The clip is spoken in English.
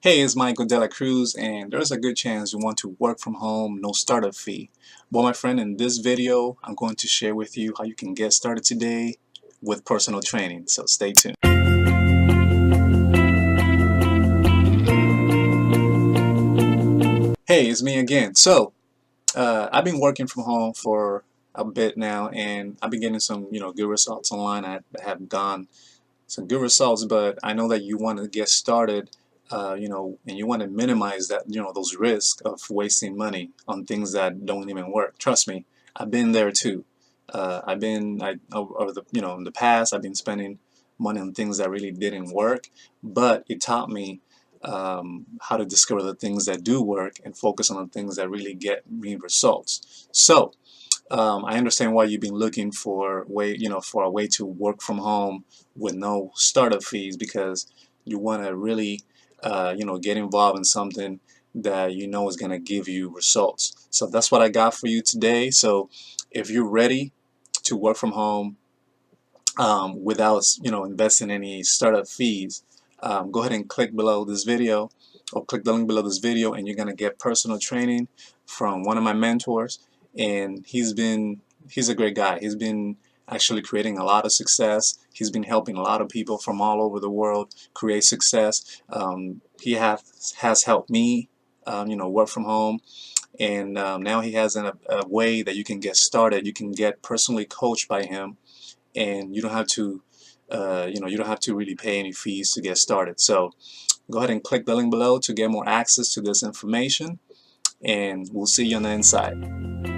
Hey, it's Michael de la Cruz, and there's a good chance you want to work from home, no startup fee. Well, my friend, in this video, I'm going to share with you how you can get started today with personal training, so stay tuned. Hey, it's me again. I've been working from home for a bit now, and I've been getting some, good results online. I have done some good results, but I know that you want to get started, and you want to minimize that, those risks of wasting money on things that don't even work. Trust me, I've been there too. Over the, in the past, I've been spending money on things that really didn't work, but it taught me how to discover the things that do work and focus on the things that really get me results. I understand why you've been looking for for a way to work from home with no startup fees, because you want to really, get involved in something that you know is going to give you results. So that's what I got for you today. So if you're ready to work from home without, investing any startup fees, go ahead and click below this video, or click the link below this video, and you're going to get personal training from one of my mentors. And he's a great guy. He's been actually creating a lot of success. He's been helping a lot of people from all over the world create success. He has helped me, work from home. And now he has a way that you can get started. You can get personally coached by him, and you don't have to you don't have to really pay any fees to get started. So go ahead and click the link below to get more access to this information, and we'll see you on the inside.